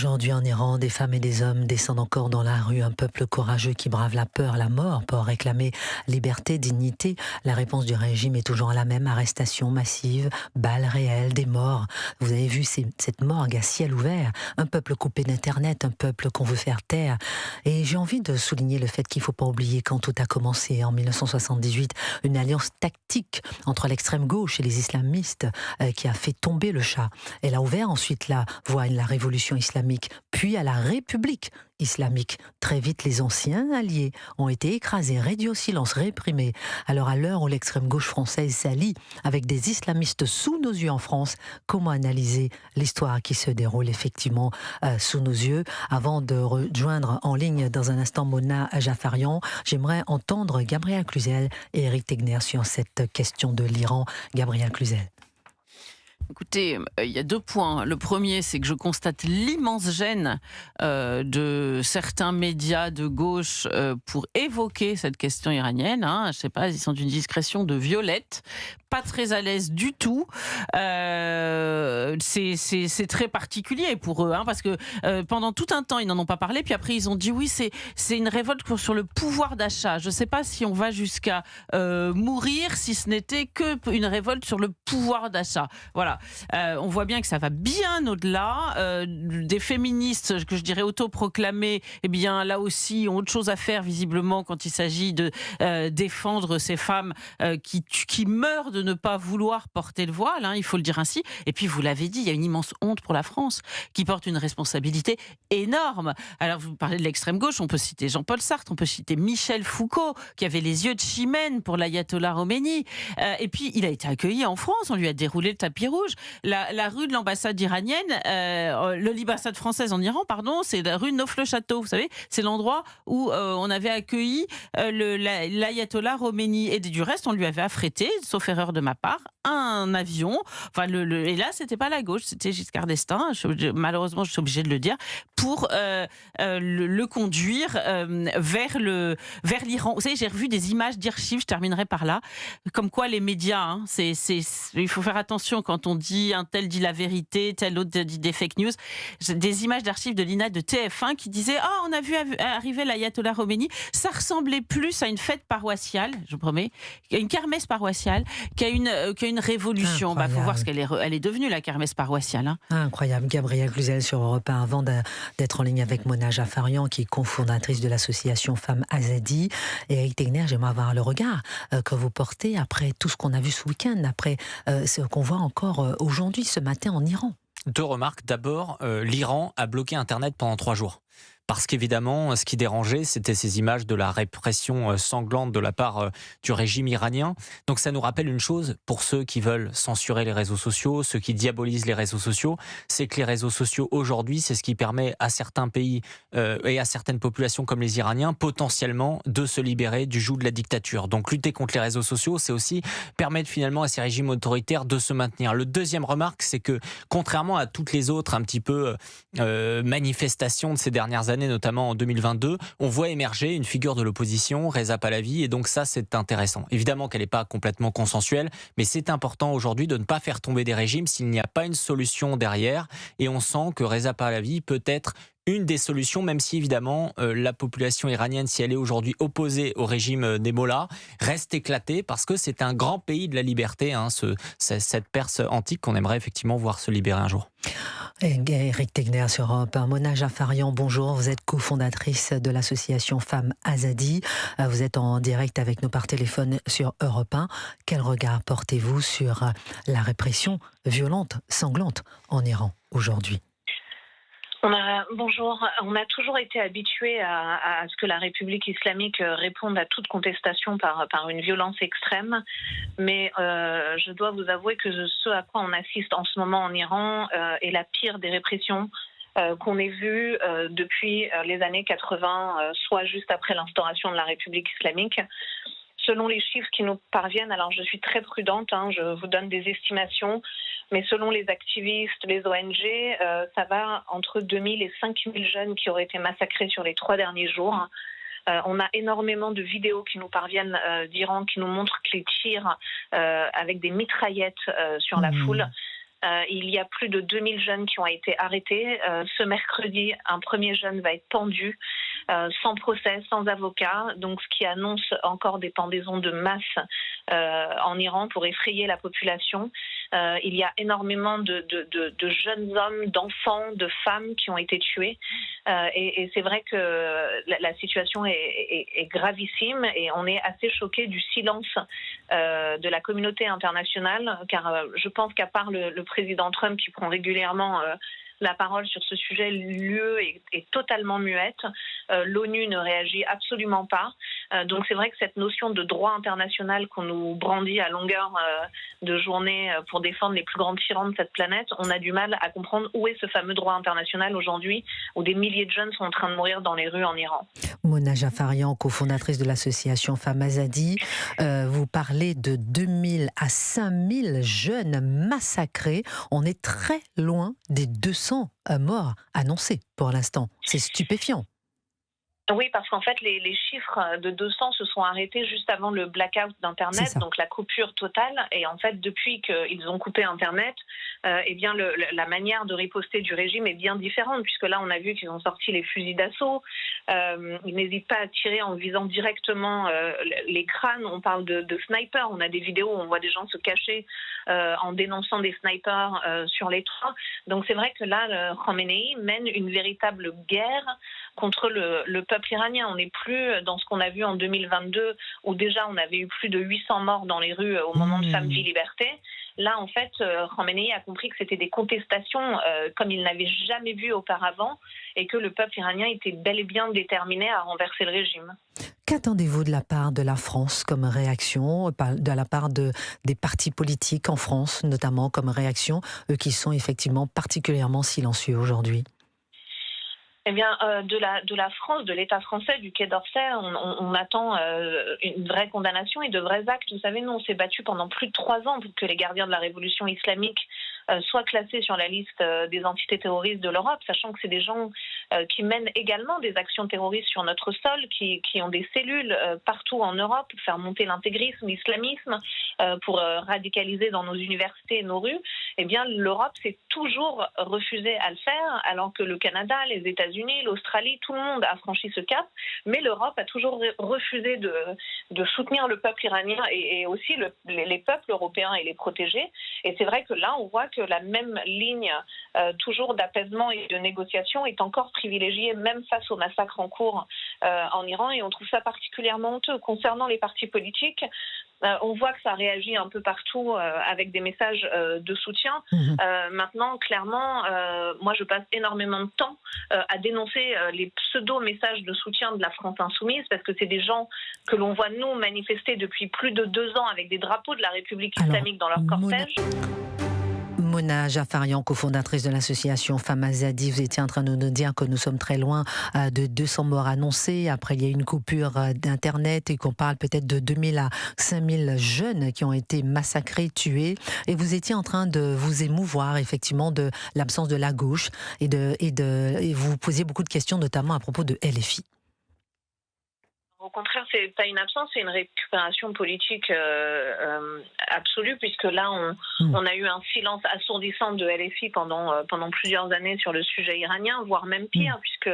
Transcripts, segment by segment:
Aujourd'hui en Iran, des femmes et des hommes descendent encore dans la rue, un peuple courageux qui brave la peur, la mort pour réclamer liberté, dignité. La réponse du régime est toujours la même, arrestation massive, balles réelles, des morts. Vous avez vu cette morgue à ciel ouvert, un peuple coupé d'Internet, un peuple qu'on veut faire taire. Et j'ai envie de souligner le fait qu'il ne faut pas oublier quand tout a commencé en 1978, une alliance tactique entre l'extrême gauche et les islamistes qui a fait tomber le Shah. Elle a ouvert ensuite la voie à la révolution islamique, puis à la République islamique. Très vite, les anciens alliés ont été écrasés, réduits au silence, réprimés. Alors à l'heure où l'extrême gauche française s'allie avec des islamistes sous nos yeux en France, comment analyser l'histoire qui se déroule effectivement sous nos yeux? Avant de rejoindre en ligne dans un instant Mona Jafarian, j'aimerais entendre Gabriel Cluzel et Éric Tegner sur cette question de l'Iran. Gabriel Cluzel. Écoutez, il y a 2 points. Le premier, c'est que je constate l'immense gêne de certains médias de gauche pour évoquer cette question iranienne. Je ne sais pas, ils sont d'une discrétion de violette, pas très à l'aise du tout. C'est très particulier pour eux, parce que pendant tout un temps, ils n'en ont pas parlé, puis après, ils ont dit oui, c'est une révolte sur le pouvoir d'achat. Je ne sais pas si on va jusqu'à mourir si ce n'était qu'une révolte sur le pouvoir d'achat. Voilà. On voit bien que ça va bien au-delà des féministes que je dirais autoproclamées. Eh bien, là aussi, ont autre chose à faire visiblement quand il s'agit de défendre ces femmes qui meurent de ne pas vouloir porter le voile. Il faut le dire ainsi. Et puis, vous l'avez dit, il y a une immense honte pour la France qui porte une responsabilité énorme. Alors, vous parlez de l'extrême gauche, on peut citer Jean-Paul Sartre, on peut citer Michel Foucault qui avait les yeux de chimène pour l'ayatollah Khomeini. Et puis, il a été accueilli en France, on lui a déroulé le tapis rouge. La rue de l'ambassade iranienne, l'ambassade française en Iran, pardon, c'est la rue Neuf-le-Château, vous savez, c'est l'endroit où on avait accueilli l'ayatollah Khomeini. Et du reste, on lui avait affrété, sauf erreur de ma part, un avion. Enfin, et là, c'était pas la gauche, c'était Giscard d'Estaing. Malheureusement, je suis obligée de le dire, pour le conduire vers l'Iran. Vous savez, j'ai revu des images d'archives, je terminerai par là, comme quoi les médias, il faut faire attention quand on dit un tel dit la vérité, tel autre dit des fake news. J'ai des images d'archives de l'INA de TF1 qui disaient on a vu arriver l'ayatollah Khomeini, ça ressemblait plus à une fête paroissiale, je vous promets, à une kermesse paroissiale qu'à une révolution. Il faut voir ce qu'elle est devenue, la kermesse paroissiale. Incroyable. Gabriel Cluzel sur Europe 1, avant d'être en ligne avec Mona Jafarian, qui est cofondatrice de l'association Femmes Azadi. Et Éric Tegner, j'aimerais avoir le regard que vous portez après tout ce qu'on a vu ce week-end, après ce qu'on voit encore aujourd'hui, ce matin en Iran. 2 remarques. D'abord, l'Iran a bloqué Internet pendant 3 jours. Parce qu'évidemment, ce qui dérangeait, c'était ces images de la répression sanglante de la part du régime iranien. Donc ça nous rappelle une chose, pour ceux qui veulent censurer les réseaux sociaux, ceux qui diabolisent les réseaux sociaux, c'est que les réseaux sociaux aujourd'hui, c'est ce qui permet à certains pays et à certaines populations comme les Iraniens, potentiellement, de se libérer du joug de la dictature. Donc lutter contre les réseaux sociaux, c'est aussi permettre finalement à ces régimes autoritaires de se maintenir. Le deuxième remarque, c'est que contrairement à toutes les autres un petit peu manifestations de ces dernières années, notamment en 2022, on voit émerger une figure de l'opposition, Reza Pahlavi, et donc ça, c'est intéressant. Évidemment qu'elle n'est pas complètement consensuelle, mais c'est important aujourd'hui de ne pas faire tomber des régimes s'il n'y a pas une solution derrière, et on sent que Reza Pahlavi peut être une des solutions, même si évidemment la population iranienne, si elle est aujourd'hui opposée au régime Némola, reste éclatée parce que c'est un grand pays de la liberté, cette Perse antique qu'on aimerait effectivement voir se libérer un jour. Éric Tegner sur Europe 1. Mona Jafarian, bonjour. Vous êtes cofondatrice de l'association Femmes Azadi. Vous êtes en direct avec nous par téléphone sur Europe 1. Quel regard portez-vous sur la répression violente, sanglante en Iran aujourd'hui ? Bonjour. On a toujours été habitué à ce que la République islamique réponde à toute contestation par une violence extrême. Mais je dois vous avouer que ce à quoi on assiste en ce moment en Iran est la pire des répressions qu'on ait vues depuis les années 80, soit juste après l'instauration de la République islamique. Selon les chiffres qui nous parviennent, alors je suis très prudente, je vous donne des estimations, mais selon les activistes, les ONG, ça va entre 2000 et 5000 jeunes qui auraient été massacrés sur les 3 derniers jours. On a énormément de vidéos qui nous parviennent d'Iran qui nous montrent que les tirs avec des mitraillettes sur la foule. Il y a plus de 2000 jeunes qui ont été arrêtés. Ce mercredi, un premier jeune va être pendu, sans procès, sans avocat, donc ce qui annonce encore des pendaisons de masse en Iran pour effrayer la population. Il y a énormément de jeunes hommes, d'enfants, de femmes qui ont été tués. Et c'est vrai que la situation est gravissime et on est assez choqués du silence de la communauté internationale, car je pense qu'à part le président Trump qui prend régulièrement la parole sur ce sujet, l'UE est totalement muette. L'ONU ne réagit absolument pas. Donc c'est vrai que cette notion de droit international qu'on nous brandit à longueur de journée pour défendre les plus grands tyrans de cette planète, on a du mal à comprendre où est ce fameux droit international aujourd'hui, où des milliers de jeunes sont en train de mourir dans les rues en Iran. Mona Jafarian, cofondatrice de l'association Femmes Azadi, vous parlez de 2000 à 5000 jeunes massacrés. On est très loin des 200 morts annoncés pour l'instant. C'est stupéfiant. Oui, parce qu'en fait, les chiffres de 200 se sont arrêtés juste avant le blackout d'Internet, donc la coupure totale. Et en fait, depuis qu'ils ont coupé Internet, eh bien, la manière de riposter du régime est bien différente, puisque là, on a vu qu'ils ont sorti les fusils d'assaut. Ils n'hésitent pas à tirer en visant directement les crânes. On parle de snipers. On a des vidéos où on voit des gens se cacher en dénonçant des snipers sur les toits. Donc c'est vrai que là, Khamenei mène une véritable guerre contre le peuple iranien. On n'est plus dans ce qu'on a vu en 2022, où déjà on avait eu plus de 800 morts dans les rues au moment de Samedi Liberté. Là, en fait, Khamenei a compris que c'était des contestations comme il n'avait jamais vu auparavant et que le peuple iranien était bel et bien déterminé à renverser le régime. Qu'attendez-vous de la part de la France comme réaction, de la part des partis politiques en France, notamment comme réaction, eux qui sont effectivement particulièrement silencieux aujourd'hui ? Eh bien, de la France, de l'État français, du Quai d'Orsay, on attend une vraie condamnation et de vrais actes. Vous savez, nous, on s'est battu pendant plus de 3 ans pour que les gardiens de la révolution islamique soient classés sur la liste des entités terroristes de l'Europe, sachant que c'est des gens qui mènent également des actions terroristes sur notre sol, qui ont des cellules partout en Europe pour faire monter l'intégrisme, l'islamisme, pour radicaliser dans nos universités et nos rues. Eh bien, l'Europe s'est toujours refusée à le faire, alors que le Canada, les États-Unis, l'Australie, tout le monde a franchi ce cap. Mais l'Europe a toujours refusé de soutenir le peuple iranien et aussi les peuples européens et les protéger. Et c'est vrai que là, on voit que la même ligne, toujours d'apaisement et de négociation, est encore privilégiée, même face au massacre en cours en Iran. Et on trouve ça particulièrement honteux. Concernant les partis politiques, on voit que ça réagit un peu partout avec des messages de soutien. Maintenant, clairement, moi je passe énormément de temps à dénoncer les pseudo-messages de soutien de la France insoumise, parce que c'est des gens que l'on voit nous manifester depuis plus de 2 ans avec des drapeaux de la République islamique dans leur cortège. Mona Jafarian, cofondatrice de l'association Femmes Azadi, vous étiez en train de nous dire que nous sommes très loin de 200 morts annoncés. Après, il y a eu une coupure d'Internet et qu'on parle peut-être de 2000 à 5000 jeunes qui ont été massacrés, tués. Et vous étiez en train de vous émouvoir effectivement de l'absence de la gauche et vous posiez beaucoup de questions, notamment à propos de LFI. Au contraire, c'est pas une absence, c'est une récupération politique absolue, puisque là, on a eu un silence assourdissant de LFI pendant plusieurs années sur le sujet iranien, voire même pire, puisque,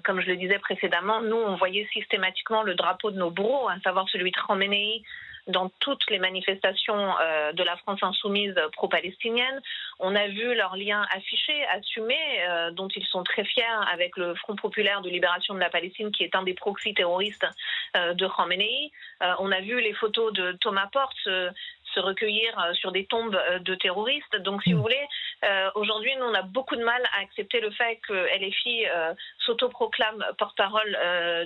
comme je le disais précédemment, nous, on voyait systématiquement le drapeau de nos bourreaux, à savoir celui de Khamenei, dans toutes les manifestations de la France insoumise pro-palestinienne. On a vu leurs liens affichés, assumés, dont ils sont très fiers avec le Front populaire de libération de la Palestine, qui est un des proxys terroristes de Khamenei. On a vu les photos de Thomas Portes se recueillir sur des tombes de terroristes. Donc, si vous voulez, aujourd'hui, nous, on a beaucoup de mal à accepter le fait que LFI s'autoproclame porte-parole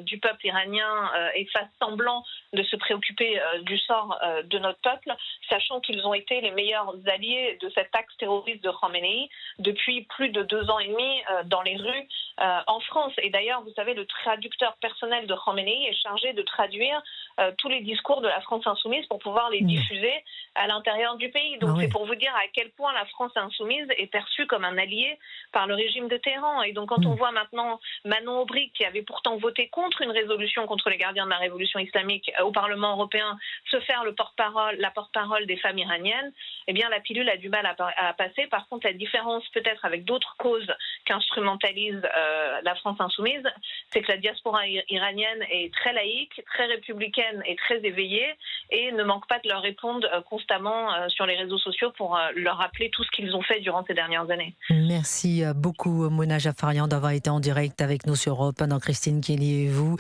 du peuple iranien et fasse semblant de se préoccuper du sort de notre peuple, sachant qu'ils ont été les meilleurs alliés de cet axe terroriste de Khamenei depuis plus de 2 ans et demi dans les rues en France. Et d'ailleurs, vous savez, le traducteur personnel de Khamenei est chargé de traduire tous les discours de la France insoumise pour pouvoir les diffuser à l'intérieur du pays. Donc c'est pour vous dire à quel point la France insoumise est perçue comme un allié par le régime de Téhéran. Et donc quand on voit maintenant Manon Aubry, qui avait pourtant voté contre une résolution contre les gardiens de la révolution islamique au Parlement européen, se faire la porte-parole des femmes iraniennes, eh bien la pilule a du mal à passer. Par contre, la différence peut-être avec d'autres causes qu'instrumentalise la France insoumise, c'est que la diaspora iranienne est très laïque, très républicaine et très éveillée et ne manque pas de leur répondre constamment sur les réseaux sociaux pour leur rappeler tout ce qu'ils ont fait durant ces dernières années. Merci beaucoup Mona Jafarian d'avoir été en direct avec nous sur Europe 1 dans Christine Kelly et vous,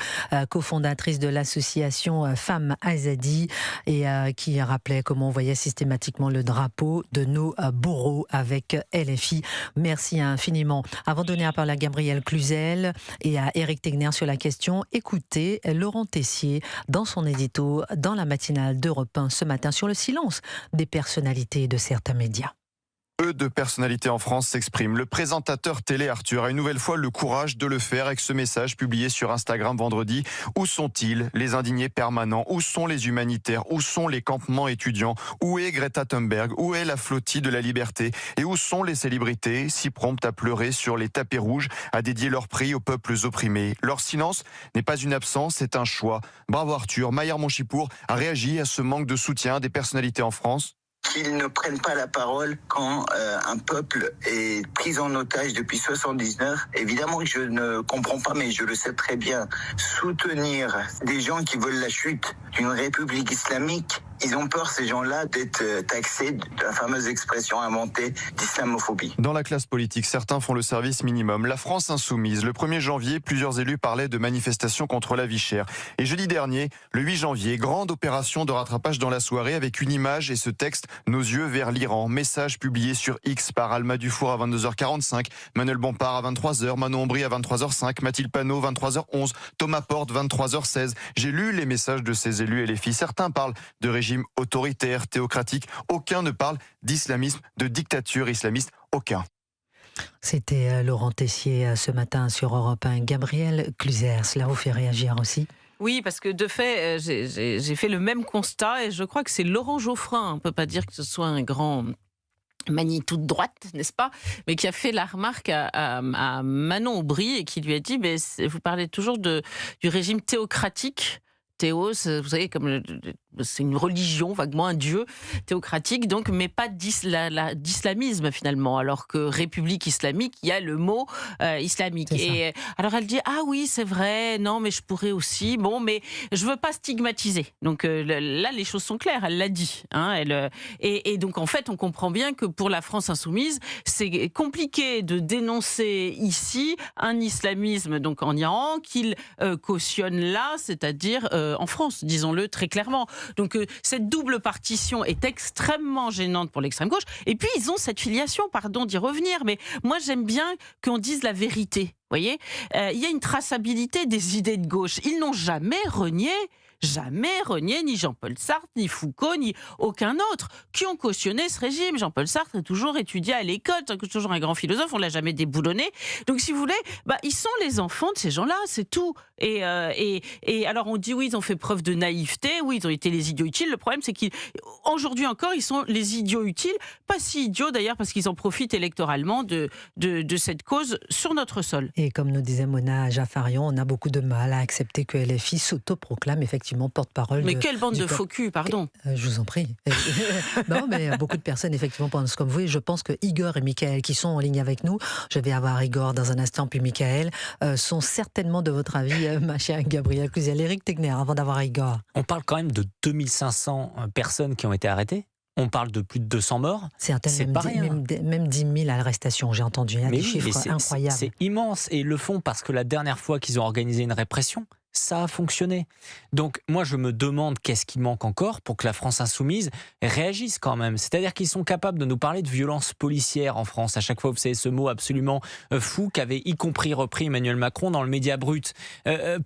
cofondatrice de l'association Femmes Azadi et qui rappelait comment on voyait systématiquement le drapeau de nos bourreaux avec LFI. Merci infiniment. Avant de donner la parole à Gabriel Cluzel et à Éric Tegner sur la question, écoutez Laurent Tessier dans son édito dans la matinale d'Europe 1 ce matin sur le silence des personnalités de certains médias. Peu de personnalités en France s'expriment. Le présentateur télé Arthur a une nouvelle fois le courage de le faire avec ce message publié sur Instagram vendredi. Où sont-ils, les indignés permanents? Où sont les humanitaires? Où sont les campements étudiants? Où est Greta Thunberg? Où est la flottille de la liberté? Et où sont les célébrités, si promptes à pleurer sur les tapis rouges, à dédier leur prix aux peuples opprimés? Leur silence n'est pas une absence, c'est un choix. Bravo Arthur. Maillard Monchipour a réagi à ce manque de soutien des personnalités en France. Qu'ils ne prennent pas la parole quand un peuple est pris en otage depuis 79. Évidemment que je ne comprends pas, mais je le sais très bien. Soutenir des gens qui veulent la chute d'une république islamique, ils ont peur, ces gens-là, d'être taxés de la fameuse expression inventée d'islamophobie. Dans la classe politique, certains font le service minimum. La France insoumise, le 1er janvier, plusieurs élus parlaient de manifestations contre la vie chère. Et jeudi dernier, le 8 janvier, grande opération de rattrapage dans la soirée avec une image et ce texte « Nos yeux vers l'Iran ». Message publié sur X par Alma Dufour à 22h45, Manuel Bompard à 23h, Manon Aubry à 23h05, Mathilde Panot 23h11, Thomas Porte 23h16. J'ai lu les messages de ces élus et les filles. Certains parlent de régime autoritaire, théocratique. Aucun ne parle d'islamisme, de dictature islamiste. Aucun. C'était Laurent Tessier ce matin sur Europe 1. Gabriel Cluzel, cela vous fait réagir aussi? Oui, parce que de fait, j'ai fait le même constat et je crois que c'est Laurent Geoffrin. On ne peut pas dire que ce soit un grand Manitou de droite, n'est-ce pas? Mais qui a fait la remarque à Manon Aubry et qui lui a dit vous parlez toujours du régime théocratique. Théos, vous savez, comme c'est une religion, vaguement un dieu théocratique, donc, mais pas d'islamisme finalement, alors que République islamique, il y a le mot islamique. Et alors elle dit oui, c'est vrai, non, mais je pourrais aussi, bon, mais je veux pas stigmatiser. Donc là, les choses sont claires, elle l'a dit. Et donc en fait, on comprend bien que pour la France insoumise, c'est compliqué de dénoncer ici un islamisme donc en Iran qu'il cautionne là, c'est-à-dire en France, disons-le très clairement. Donc cette double partition est extrêmement gênante pour l'extrême gauche. Et puis ils ont cette filiation, pardon d'y revenir, mais moi j'aime bien qu'on dise la vérité. Vous voyez, il y a une traçabilité des idées de gauche. Ils n'ont jamais renié ni Jean-Paul Sartre, ni Foucault, ni aucun autre qui ont cautionné ce régime. Jean-Paul Sartre a toujours étudié à l'école, c'est toujours un grand philosophe, on l'a jamais déboulonné. Donc si vous voulez, ils sont les enfants de ces gens-là, c'est tout. Et alors on dit oui, ils ont fait preuve de naïveté, oui, ils ont été les idiots utiles. Le problème c'est qu'aujourd'hui encore, ils sont les idiots utiles, pas si idiots d'ailleurs parce qu'ils en profitent électoralement de cette cause sur notre sol. Et comme nous disait Mona Jafarian, on a beaucoup de mal à accepter que LFI s'autoproclame effectivement porte-parole. Mais quelle bande de faux culs, pardon. Je vous en prie. Non, mais beaucoup de personnes effectivement pensent comme vous et je pense que Igor et Michael qui sont en ligne avec nous, je vais avoir Igor dans un instant puis Michael, sont certainement de votre avis, ma chère Gabrielle Cluzel. Éric Tegner, avant d'avoir Igor. On parle quand même de 2500 personnes qui ont été arrêtées. On parle de plus de 200 morts. Certaines, même 10 000 arrestations, j'ai entendu. Il y a des chiffres incroyables. C'est immense. Et ils le font parce que la dernière fois qu'ils ont organisé une répression, ça a fonctionné. Donc moi je me demande qu'est-ce qui manque encore pour que la France insoumise réagisse quand même. C'est-à-dire qu'ils sont capables de nous parler de violences policières en France. À chaque fois, vous savez, ce mot absolument fou qu'avait y compris repris Emmanuel Macron dans le Média Brut.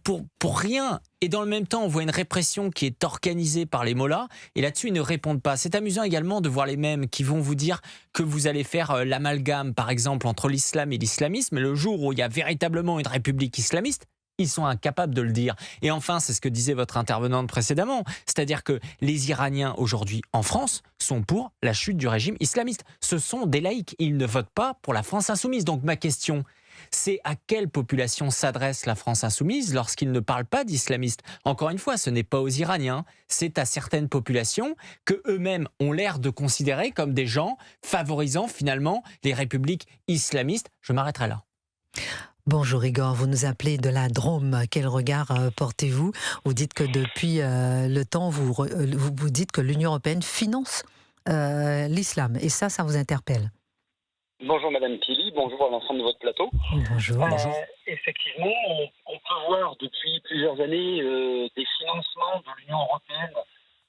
Pour rien. Et dans le même temps, on voit une répression qui est organisée par les mollahs. Et là-dessus, ils ne répondent pas. C'est amusant également de voir les mêmes qui vont vous dire que vous allez faire l'amalgame, par exemple, entre l'islam et l'islamisme. Mais le jour où il y a véritablement une république islamiste, Ils sont incapables de le dire. Et enfin, c'est ce que disait votre intervenante précédemment, c'est-à-dire que les Iraniens aujourd'hui en France sont pour la chute du régime islamiste. Ce sont des laïcs, ils ne votent pas pour la France insoumise. Donc ma question, c'est à quelle population s'adresse la France insoumise lorsqu'ils ne parlent pas d'islamistes? Encore une fois, ce n'est pas aux Iraniens, c'est à certaines populations que eux-mêmes ont l'air de considérer comme des gens favorisant finalement les républiques islamistes. Je m'arrêterai là. Bonjour Igor, vous nous appelez de la Drôme. Quel regard portez-vous? Vous dites que depuis le temps, vous dites que l'Union européenne finance l'islam. Et ça vous interpelle. Bonjour Madame Pili, bonjour à l'ensemble de votre plateau. Bonjour. Effectivement, on peut voir depuis plusieurs années des financements de l'Union européenne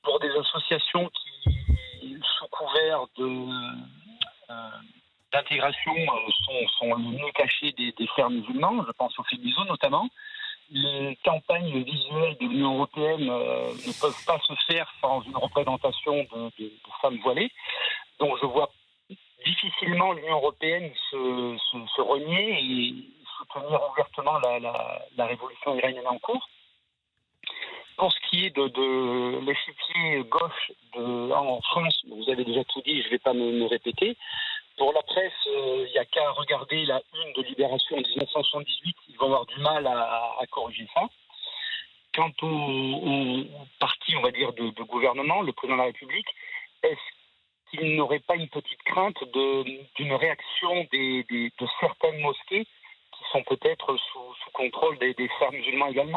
pour des associations qui, sous couvert d'intégration, sont le nez caché des frères musulmans, je pense au FEMISO notamment. Les campagnes visuelles de l'Union européenne ne peuvent pas se faire sans une représentation de femmes voilées. Donc je vois difficilement l'Union européenne se renier et soutenir ouvertement la révolution iranienne en cours. Pour ce qui est de l'échiquier gauche en France, vous avez déjà tout dit, je ne vais pas me répéter. Pour la presse, il n'y a qu'à regarder la une de Libération en 1978, ils vont avoir du mal à corriger ça. Quant au parti, on va dire, de gouvernement, le président de la République, est-ce qu'il n'aurait pas une petite crainte d'une réaction de certaines mosquées qui sont peut-être sous contrôle des frères musulmans également?